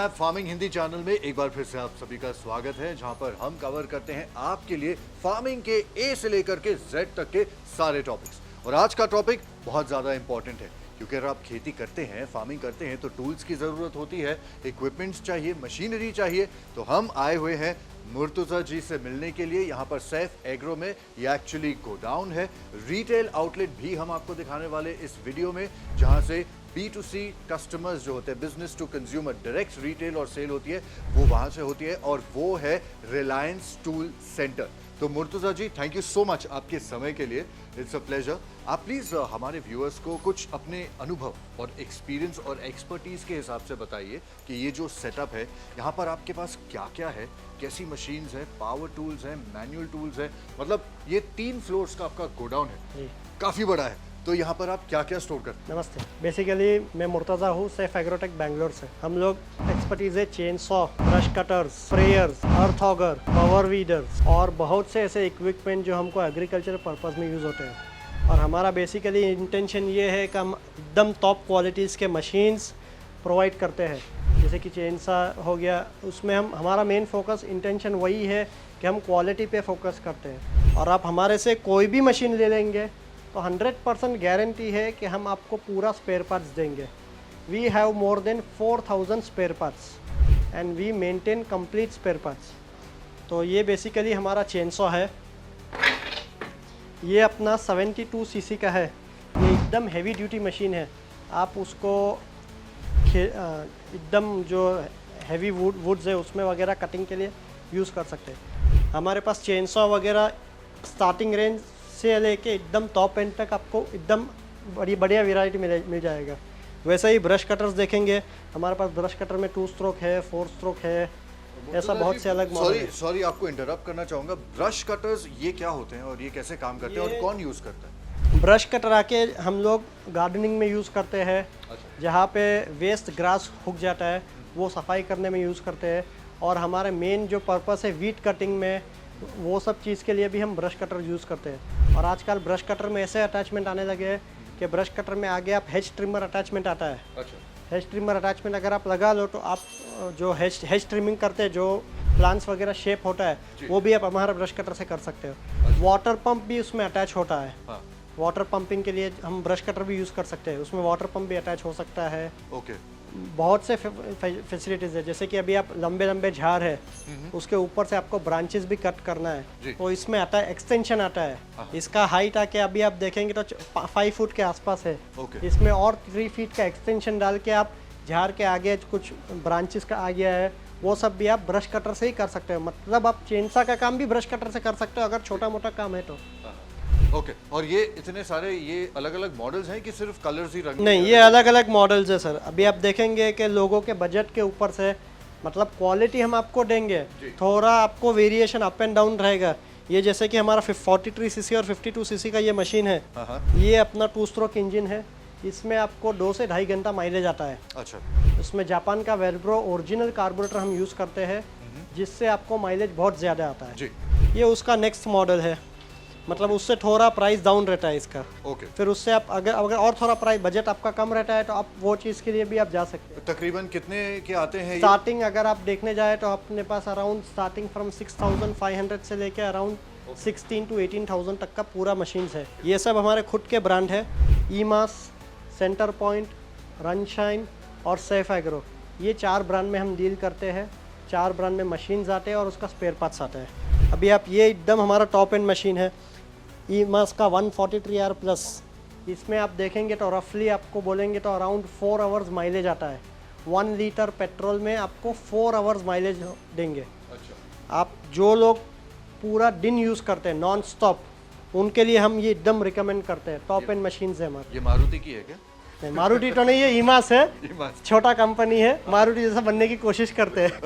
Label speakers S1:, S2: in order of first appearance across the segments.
S1: Snap farming Hindi channel में एक बार फिर से आप सभी का स्वागत है, जहां पर हम कवर करते हैं आपके लिए फार्मिंग के ए से लेकर के जेड तक के सारे टॉपिक्स। और आज का टॉपिक बहुत ज़्यादा इंपॉर्टेंट है, क्योंकि अगर आप खेती करते हैं, फार्मिंग करते हैं, तो टूल्स की ज़रूरत होती है, इक्विपमेंट्स चाहिए, मशीनरी चाहिए। तो हम आए हुए हैं मुर्तुज़ा जी से मिलने के लिए। यहाँ पर सैफ एग्रो में ये एक्चुअली गोडाउन है, रिटेल आउटलेट भी हम आपको दिखाने वाले इस वीडियो में, जहाँ से B2C कस्टमर्स जो होते हैं, business to consumer, direct retail और सेल होती है, वो वहाँ से होती है, और वो है रिलायंस टूल सेंटर। तो मुर्तुज़ा जी, थैंक यू सो मच आपके समय के लिए, इट्स अ प्लेजर। आप प्लीज़ हमारे व्यूअर्स को कुछ अपने अनुभव और एक्सपीरियंस और एक्सपर्टीज़ के हिसाब से बताइए कि ये जो सेटअप है, यहाँ पर आपके पास क्या क्या है, कैसी मशीन्स हैं, पावर टूल्स हैं, मैनुअल टूल्स हैं, मतलब ये 3 फ्लोर्स का आपका गोडाउन है, काफ़ी बड़ा है। तो यहाँ पर आप क्या क्या स्टोर करते हैं?
S2: नमस्ते, बेसिकली मैं मुर्तज़ा हूँ, सैफ एग्रोटेक बेंगलोर से। हम लोग एक्सपर्टीज है chain saw, brush cutters, sprayers, earth auger, power weeders और बहुत से ऐसे इक्विपमेंट जो हमको एग्रीकल्चर पर्पज़ में यूज़ होते हैं। और हमारा बेसिकली इंटेंशन ये है कि हम एकदम टॉप क्वालिटीज़ के मशीन्स प्रोवाइड करते हैं। जैसे कि चेन सॉ हो गया, उसमें हमारा मेन फोकस इंटेंशन वही है कि हम क्वालिटी पे फोकस करते हैं। और आप हमारे से कोई भी मशीन ले लेंगे तो 100% गारंटी है कि हम आपको पूरा स्पेयर पार्ट्स देंगे। We have more than 4000 spare parts and we maintain complete spare parts. तो ये बेसिकली हमारा चेन सॉ है। ये अपना 72 सीसी का है। ये एकदम हैवी ड्यूटी मशीन है। आप उसको एकदम जो हैवी वुड्स है उसमें वगैरह कटिंग के लिए यूज़ कर सकते हैं। हमारे पास चेन सॉ वगैरह स्टार्टिंग रेंज से लेके एकदम टॉप एंड तक आपको एकदम बढ़िया वैरायटी मिल जाएगा। वैसे ही ब्रश कटर्स देखेंगे, हमारे पास ब्रश कटर में 2 स्ट्रोक है, 4 स्ट्रोक है, ऐसा बहुत से अलग मॉडल है।
S1: सॉरी आपको इंटरप्ट करना चाहूँगा, ब्रश कटर्स ये क्या होते हैं और ये कैसे काम करते हैं और कौन यूज़ करता है?
S2: ब्रश कटर आके हम लोग गार्डनिंग में यूज़ करते हैं। जहाँ पे वेस्ट ग्रास उग जाता है वो सफाई करने में यूज़ करते हैं। और हमारे मेन जो पर्पस है वीड कटिंग में, वो सब चीज़ के लिए भी हम ब्रश कटर यूज़ करते हैं। और आजकल ब्रश कटर में ऐसे अटैचमेंट आने लगे हैं कि ब्रश कटर में आगे आप हेज ट्रिमर अटैचमेंट आता है। अच्छा। हेज ट्रिमर अटैचमेंट अगर आप लगा लो तो आप जो हेज ट्रिमिंग करते हैं, जो प्लांट्स वगैरह शेप होता है, वो भी आप हमारा ब्रश कटर से कर सकते हो। अच्छा। वाटर पंप भी उसमें अटैच होता है। हाँ। वाटर पंपिंग के लिए हम ब्रश कटर भी यूज़ कर सकते हैं, उसमें वाटर पंप भी अटैच हो सकता है। ओके। बहुत से फैसिलिटीज़ है, जैसे कि अभी आप लंबे झाड़ है, उसके ऊपर से आपको ब्रांचेस भी कट करना है, तो इसमें आता है एक्सटेंशन आता है। इसका हाइट आके अभी आप देखेंगे तो 5 फुट के आसपास है। इसमें और 3 फीट का एक्सटेंशन डाल के आप झाड़ के आगे कुछ ब्रांचेस का आ गया है, वो सब भी आप ब्रश कटर से ही कर सकते हो। मतलब आप चेनसा का काम भी ब्रश कटर से कर सकते हो अगर छोटा मोटा काम है तो।
S1: ओके। और ये इतने सारे ये अलग अलग मॉडल्स हैं कि सिर्फ कलर्स ही रंग?
S2: नहीं, ये अलग अलग मॉडल्स है सर। अभी आप देखेंगे कि लोगों के बजट के ऊपर से, मतलब क्वालिटी हम आपको देंगे, थोड़ा आपको वेरिएशन अप एंड डाउन रहेगा। ये जैसे कि हमारा 43 सीसी और 52 सीसी का ये मशीन है। ये अपना 2 स्ट्रोक इंजन है। इसमें आपको 2 से 2.5 घंटा माइलेज आता है। अच्छा। इसमें जापान का वेल्ब्रो ओरिजिनल कार्बोरेटर हम यूज़ करते हैं, जिससे आपको माइलेज बहुत ज़्यादा आता है जी। ये उसका नेक्स्ट मॉडल है, मतलब उससे थोड़ा प्राइस डाउन रहता है इसका। ओके। फिर उससे आप अगर और थोड़ा प्राइस बजट आपका कम रहता है तो आप वो चीज़ के लिए भी आप जा सकते हैं।
S1: तकरीबन कितने के आते हैं?
S2: स्टार्टिंग अगर आप देखने जाए तो अपने पास अराउंड स्टार्टिंग फ्रॉम 6500 से लेके अराउंड 16 to 18,000 तक का पूरा मशीन्स है। ये सब हमारे खुद के ब्रांड है, ईमास, सेंटर पॉइंट, रनशाइन और सैफ एग्रो। ये 4 ब्रांड में हम डील करते हैं। 4 ब्रांड में मशीन्स आते हैं और उसका स्पेयर पार्ट्स आता है। अभी आप ये एकदम हमारा टॉप एंड मशीन है, ईमास का 143R प्लस। इसमें आप देखेंगे तो रफली आपको बोलेंगे तो अराउंड 4 आवर्स माइलेज आता है। 1 लीटर पेट्रोल में आपको 4 आवर्स माइलेज देंगे। अच्छा। आप जो लोग पूरा दिन यूज़ करते हैं नॉन स्टॉप, उनके लिए हम ये एकदम रिकमेंड करते हैं। टॉप एंड मशीन है हमारे।
S1: ये मारुति की है क्या?
S2: नहीं, मारुति तो नहीं है, ईमास है। छोटा कंपनी है, मारुति जैसा बनने की कोशिश करते हैं।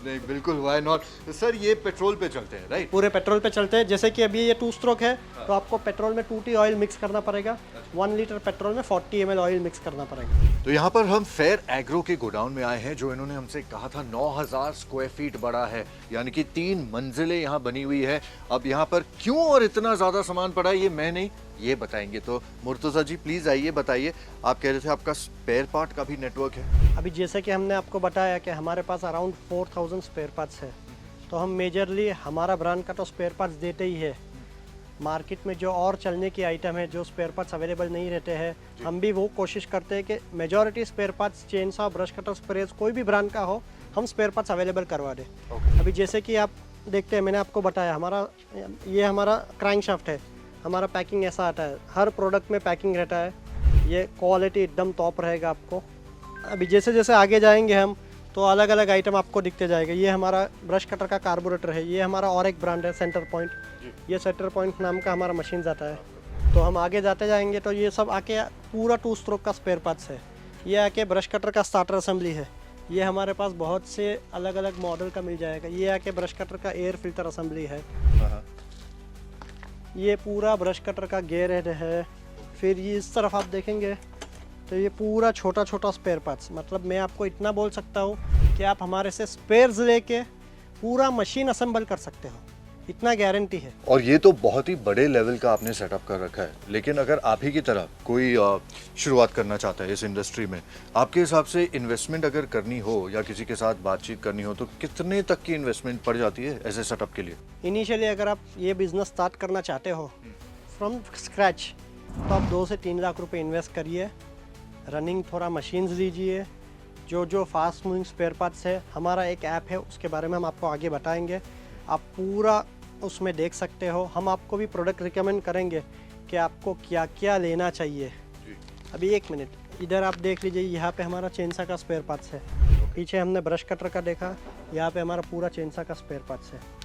S1: नहीं बिल्कुल, व्हाई नॉट सर। ये पेट्रोल पे चलते हैं राइट?
S2: पूरे पेट्रोल पे चलते हैं। जैसे कि अभी ये 2 स्ट्रोक है तो आपको पेट्रोल में 2T ऑयल मिक्स करना पड़ेगा। 1 लीटर पेट्रोल में 40 ml ऑयल मिक्स करना पड़ेगा।
S1: तो यहाँ पर हम फेयर एग्रो के गोडाउन में आए हैं, जो इन्होंने हमसे कहा था 9000 स्क्वायर फीट बड़ा है, यानी कि 3 मंजिलें यहाँ बनी हुई है। अब यहाँ पर क्यों और इतना ज्यादा सामान पड़ा है ये मैं नहीं, ये बताएंगे। तो मुर्तज़ा जी प्लीज़ आइए, बताइए, आप कह रहे थे आपका स्पेयर पार्ट का भी नेटवर्क है।
S2: अभी जैसे कि हमने आपको बताया कि हमारे पास अराउंड 4000 स्पेयर पार्ट्स है, तो हम मेजरली हमारा ब्रांड का तो स्पेयर पार्ट्स देते ही है। मार्केट में जो और चलने की आइटम है, जो स्पेयर पार्ट्स अवेलेबल नहीं रहते हैं, हम भी वो कोशिश करते हैं कि majority spare parts, chainsaw, brush cutter, sprays, कोई भी ब्रांड का हो, हम स्पेयर पार्ट्स अवेलेबल करवा दें। अभी जैसे कि आप देखते हैं, मैंने आपको बताया हमारा क्रैंक शाफ्ट है, हमारा पैकिंग ऐसा आता है, हर प्रोडक्ट में पैकिंग रहता है, ये क्वालिटी एकदम टॉप रहेगा आपको। अभी जैसे जैसे आगे जाएंगे हम, तो अलग अलग आइटम आपको दिखते जाएगा। ये हमारा ब्रश कटर का कार्बोरेटर है, ये हमारा और एक ब्रांड है सेंटर पॉइंट, ये सेंटर पॉइंट नाम का हमारा मशीन आता है। तो हम आगे जाते जाएंगे तो ये सब आके पूरा 2 स्ट्रोक का स्पेयर पार्ट्स है। ये आके ब्रश कटर का स्टार्टर असेंबली है, ये हमारे पास बहुत से अलग अलग मॉडल का मिल जाएगा। ये आके ब्रश कटर का एयर फिल्टर असेंबली है, ये पूरा ब्रश कटर का गेयर हेड है। फिर ये इस तरफ आप देखेंगे तो ये पूरा छोटा छोटा स्पेयर पार्ट्स, मतलब मैं आपको इतना बोल सकता हूँ कि आप हमारे से स्पेयर्स लेके पूरा मशीन असेंबल कर सकते हो, इतना गारंटी है।
S1: और ये तो बहुत ही बड़े लेवल का आपने सेटअप कर रखा है, लेकिन अगर आप ही की तरह कोई शुरुआत करना चाहता है इस इंडस्ट्री में, आपके हिसाब से इन्वेस्टमेंट अगर करनी हो या किसी के साथ बातचीत करनी हो तो कितने तक की इन्वेस्टमेंट पड़ जाती है ऐसे सेटअप के लिए?
S2: इनिशियली अगर आप ये बिज़नेस स्टार्ट करना चाहते हो फ्रॉम स्क्रैच, तो आप 2 से 3 लाख रुपए इन्वेस्ट करिए, रनिंग थोड़ा मशीन्स लीजिए, जो फास्ट मूविंग स्पेयर पार्ट्स है, हमारा एक ऐप है, उसके बारे में हम आपको आगे बताएंगे, आप पूरा उसमें देख सकते हो। हम आपको भी प्रोडक्ट रिकमेंड करेंगे कि आपको क्या क्या लेना चाहिए। अभी 1 मिनट, इधर आप देख लीजिए, यहाँ पे हमारा चेनसा का स्पेयर पार्ट्स है, पीछे हमने ब्रश कटर का देखा, यहाँ पे हमारा पूरा चेनसा का स्पेयर पार्ट्स है।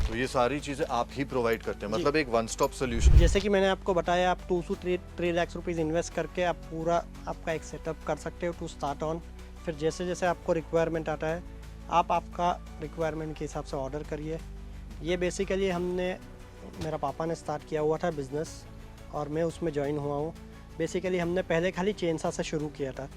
S1: तो ये सारी चीज़ें आप ही प्रोवाइड करते हैं, मतलब एक वन स्टॉप सोल्यूशन।
S2: जैसे कि मैंने आपको बताया, आप 2 से 3 लाख रुपीज़ इन्वेस्ट करके आप पूरा आपका एक सेटअप कर सकते हो टू स्टार्ट ऑन। फिर जैसे जैसे आपको रिक्वायरमेंट आता है, आप आपका रिक्वायरमेंट के हिसाब से ऑर्डर करिए। ये बेसिकली मेरा पापा ने स्टार्ट किया हुआ था बिज़नेस और मैं उसमें ज्वाइन हुआ हूँ। बेसिकली हमने पहले खाली चेनसा से शुरू किया था,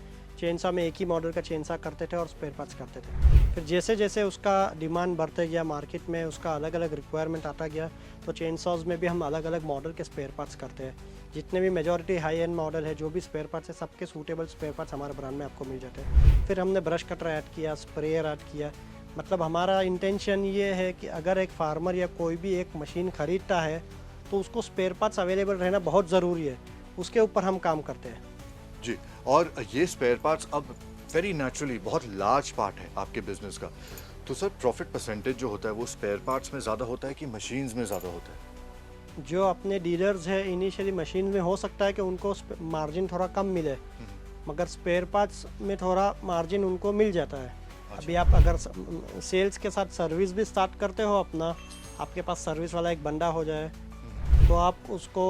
S2: चेनसा में एक ही मॉडल का चेनसा करते थे और स्पेयर पार्ट्स करते थे। फिर जैसे जैसे उसका डिमांड बढ़ते गया, मार्केट में उसका अलग अलग रिक्वायरमेंट आता गया, तो चेनसॉज में भी हम अलग अलग मॉडल के स्पेयर पार्ट्स करते हैं। जितने भी मेजॉरिटी हाई एंड मॉडल है, जो भी स्पेयर पार्ट्स है, सबके सूटेबल स्पेयर पार्ट्स हमारे ब्रांड में आपको मिल जाते हैं। फिर हमने ब्रश कटर ऐड किया, स्प्रेयर ऐड किया। मतलब हमारा इंटेंशन ये है कि अगर एक फार्मर या कोई भी एक मशीन ख़रीदता है तो उसको स्पेयर पार्ट्स अवेलेबल रहना बहुत ज़रूरी है, उसके ऊपर हम काम करते हैं
S1: जी। और ये स्पेयर पार्ट्स अब वेरी नेचुरली बहुत लार्ज पार्ट है आपके बिजनेस का, तो सर प्रॉफिट परसेंटेज जो होता है वो स्पेयर पार्ट्स में ज़्यादा होता है कि मशीन्स में ज़्यादा होता है?
S2: जो अपने डीलर्स है इनिशियली मशीन में हो सकता है कि उनको मार्जिन थोड़ा कम मिले, मगर स्पेयर पार्ट्स में थोड़ा मार्जिन उनको मिल जाता है। अभी आप अगर सेल्स के साथ सर्विस भी स्टार्ट करते हो अपना, आपके पास सर्विस वाला एक बंदा हो जाए, तो आप उसको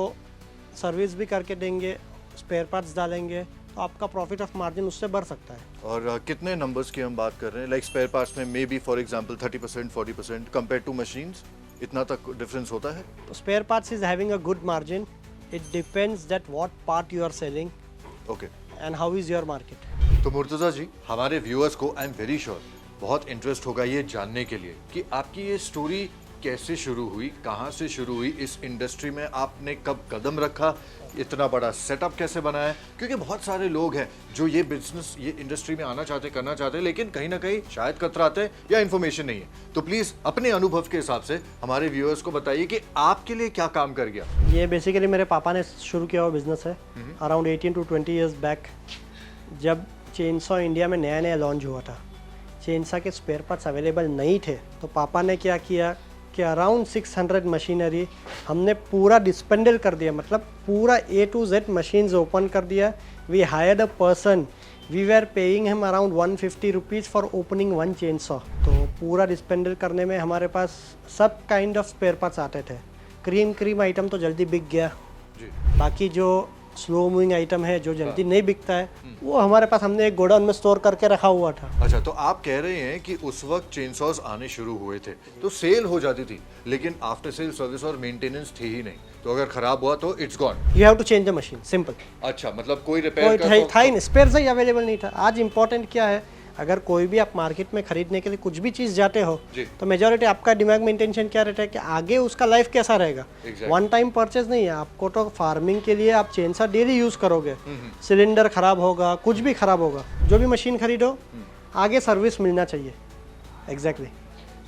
S2: सर्विस भी करके देंगे, स्पेयर पार्ट्स डालेंगे, तो आपका प्रॉफिट ऑफ मार्जिन उससे बढ़ सकता है।
S1: और कितने नंबर्स की हम बात कर रहे हैं? लाइक स्पेयर पार्ट्स में maybe for example 30% 40% compare to machines, इतना तक डिफरेंस होता है?
S2: Spare parts is having a good margin, it depends that what part you are selling
S1: okay
S2: and how is your market.
S1: तो मुर्तज़ा जी, हमारे viewers को I am very sure बहुत interest होगा ये जानने के लिए कि आपकी ये स्टोरी कैसे शुरू हुई, कहाँ से शुरू हुई, इस इंडस्ट्री में आपने कब कदम रखा, इतना बड़ा सेटअप कैसे बनाया, क्योंकि बहुत सारे लोग हैं जो ये बिजनेस, ये इंडस्ट्री में आना चाहते, करना चाहते हैं, लेकिन कहीं ना कहीं शायद कतराते हैं या इन्फॉर्मेशन नहीं है। तो प्लीज़ अपने अनुभव के हिसाब से हमारे व्यूअर्स को बताइए कि आपके लिए क्या काम कर गया।
S2: ये बेसिकली मेरे पापा ने शुरू किया हुआ बिजनेस है अराउंड 18 to 20 ईयर्स बैक, जब चेनसॉ इंडिया में नया नया लॉन्च हुआ था। चेनसॉ के स्पेयर पार्ट्स अवेलेबल नहीं थे, तो पापा ने क्या किया कि अराउंड 600 मशीनरी हमने पूरा डिस्पेंडल कर दिया, मतलब पूरा A to Z machines open कर दिया। We hired a person, we were paying him around 150 rupees for opening one chainsaw. तो पूरा डिस्पेंडल करने में हमारे पास सब काइंड ऑफ स्पेयर पार्ट्स आते थे। क्रीम आइटम तो जल्दी बिक गया
S1: जी।
S2: बाकी जो स्लो मूविंग आइटम है जो जल्दी नहीं बिकता है, वो हमारे पास हमने एक गोडाउन में स्टोर करके रखा हुआ था।
S1: अच्छा, तो आप कह रहे हैं कि उस वक्त चेनसॉस आने शुरू हुए थे तो सेल हो जाती थी, लेकिन आफ्टर सेल सर्विस और मेंटेनेंस थी ही नहीं, तो अगर खराब हुआ तो it's gone,
S2: you have to change the machine, simple.
S1: अच्छा, मतलब कोई रिपेयर
S2: कोई था ही नहीं, स्पेयर ही अवेलेबल नहीं था। आज इंपॉर्टेंट क्या है, अगर कोई भी आप मार्केट में खरीदने के लिए कुछ भी चीज़ जाते हो
S1: जी।
S2: तो मेजॉरिटी आपका दिमाग में इंटेंशन क्या रहता है कि आगे उसका लाइफ कैसा रहेगा।
S1: Exactly.
S2: वन टाइम परचेज नहीं है आपको, तो फार्मिंग के लिए आप चेन सा डेली यूज़ करोगे, सिलेंडर खराब होगा, कुछ भी खराब होगा, जो भी मशीन खरीदो आगे सर्विस मिलना चाहिए। Exactly.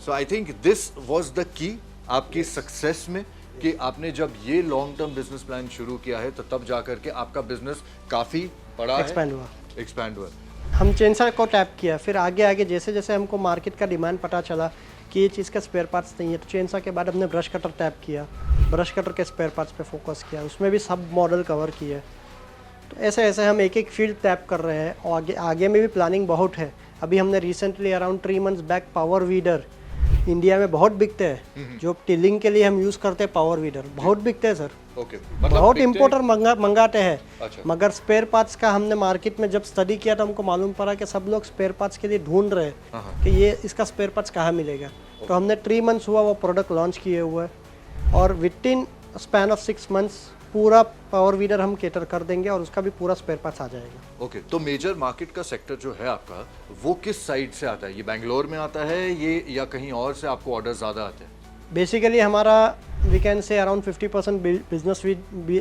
S1: So I think this was the key आपकी सक्सेस में, कि आपने जब ये लॉन्ग टर्म बिजनेस प्लान शुरू किया है तो तब जाकर के आपका बिजनेस काफी बड़ा एक्सपैंड हुआ।
S2: हम चेनसा को टैप किया, फिर आगे आगे जैसे जैसे हमको मार्केट का डिमांड पता चला कि ये चीज़ का स्पेयर पार्ट्स नहीं है, तो चेनसा के बाद हमने ब्रश कटर टैप किया, ब्रश कटर के स्पेयर पार्ट्स पे फोकस किया, उसमें भी सब मॉडल कवर किए। तो ऐसे ऐसे हम एक एक फील्ड टैप कर रहे हैं और आगे आगे में भी प्लानिंग बहुत है। अभी हमने recently around 3 months back power weeder, India में बहुत बिकते हैं, जो टिलिंग के लिए हम यूज़ करते हैं पावर वीडर, बहुत बिकते हैं सर।
S1: ओके,
S2: बहुत इम्पोर्टर मंगाते हैं।
S1: अच्छा।
S2: मगर स्पेयर पार्ट्स का हमने मार्केट में जब स्टडी किया तो हमको मालूम पड़ा कि सब लोग स्पेयर पार्ट्स के लिए ढूंढ रहे हैं कि ये इसका स्पेयर पार्ट्स कहाँ मिलेगा। तो हमने 3 मंथ्स हुआ वो प्रोडक्ट लॉन्च किए हुए हैं, और with in span of 6 months पूरा पावर वीडर हम केटर कर देंगे और उसका भी पूरा स्पेयर पार्ट्स आ जाएगा।
S1: ओके, तो मेजर मार्केट का सेक्टर जो है आपका, वो किस साइड से आता है? ये बेंगलोर में आता है ये, या कहीं और से आपको ऑर्डर ज़्यादा आते हैं?
S2: बेसिकली हमारा we can say around 50% business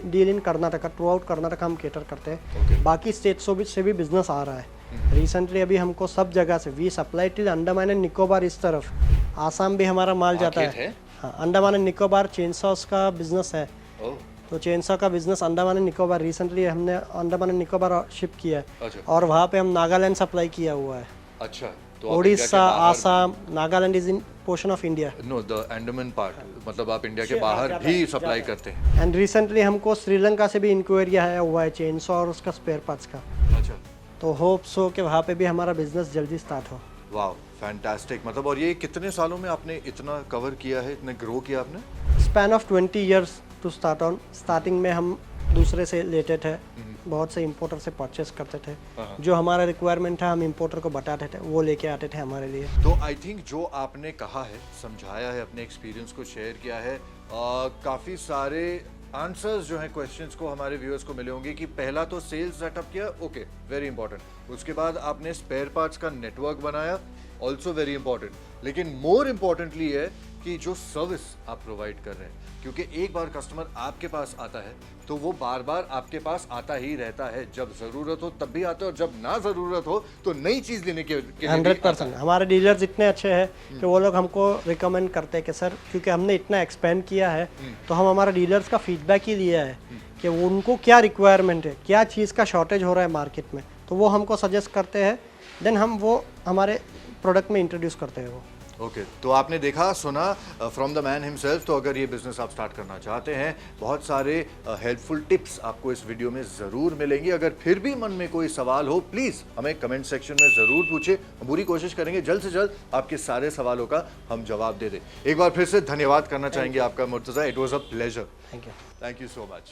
S2: deal in Karnataka, throughout Karnataka हम केटर करते हैं। बाकी स्टेट्स से भी बिजनेस आ रहा है। रिसेंटली अभी हमको सब जगह से we supply till Andaman and Nicobar, इस तरफ आसाम भी हमारा माल जाता है। हाँ, अंडमान एंड निकोबार चेनसॉस का बिजनेस है। तो चेनसॉ का business Andaman and Nicobar, recently हमने अंडमान एंड निकोबार शिप किया है।
S1: अच्छा।
S2: और वहाँ पे हम नागालैंड सप्लाई किया हुआ है।
S1: अच्छा, तो
S2: Odisha, Assam, Nagaland is in portion of India.
S1: No, the Andaman part, मतलब आप इंडिया के बाहर भी सप्लाई करते हैं।
S2: एंड रिसेंटली हमको श्रीलंका से भी इंक्वायरी आया हुआ है चेनसॉ और उसका स्पेयर पार्ट्स का।
S1: अच्छा,
S2: तो होप्स हो कि वहाँ पे भी हमारा बिजनेस जल्दी स्टार्ट हो।
S1: वाह, फैंटास्टिक। मतलब और ये कितने सालों में आपने इतना कवर किया है, इतने ग्रो किया आपने?
S2: Span of 20 years to start on. Starting में हम दूसरे से लेते थे, बहुत से इंपोर्टर से परचेस करते थे, जो हमारा रिक्वायरमेंट था हम इंपोर्टर को बताते थे, वो लेके आते थे हमारे लिए।
S1: तो आई थिंक जो आपने कहा है, समझाया है, अपने एक्सपीरियंस को शेयर किया है, काफ़ी सारे आंसर्स जो हैं क्वेश्चंस को हमारे व्यूअर्स को मिले होंगे कि पहला तो सेल्स सेटअप किया, ओके, वेरी इंपॉर्टेंट। उसके बाद आपने स्पेयर पार्ट्स का नेटवर्क बनाया, ऑल्सो वेरी इंपॉर्टेंट। लेकिन मोर इम्पॉर्टेंटली है कि जो सर्विस आप प्रोवाइड कर रहे हैं, क्योंकि एक बार कस्टमर आपके पास आता है तो वो बार बार आपके पास आता ही रहता है। जब ज़रूरत हो तब भी आता है, और जब ना ज़रूरत हो तो नई चीज़ लेने के लिए
S2: 100%। हमारे डीलर्स इतने अच्छे हैं कि वो लोग हमको रिकमेंड करते हैं कि सर, क्योंकि हमने इतना एक्सपेंड किया है तो हम हमारे डीलर्स का फीडबैक ही लिया है कि उनको क्या रिक्वायरमेंट है, क्या चीज़ का शॉर्टेज हो रहा है मार्केट में, तो वो हमको सजेस्ट करते हैं, देन हम वो हमारे प्रोडक्ट में इंट्रोड्यूस करते हैं वो।
S1: ओके, तो आपने देखा सुना फ्रॉम द मैन हिमसेल्फ। तो अगर ये बिजनेस आप स्टार्ट करना चाहते हैं, बहुत सारे हेल्पफुल टिप्स आपको इस वीडियो में ज़रूर मिलेंगी। अगर फिर भी मन में कोई सवाल हो, प्लीज़ हमें कमेंट सेक्शन में ज़रूर पूछे। हम पूरी कोशिश करेंगे जल्द से जल्द आपके सारे सवालों का हम जवाब दे दें। एक बार फिर से धन्यवाद करना चाहेंगे आपका Murtaza. It was a pleasure.
S2: Thank you.
S1: Thank you so much.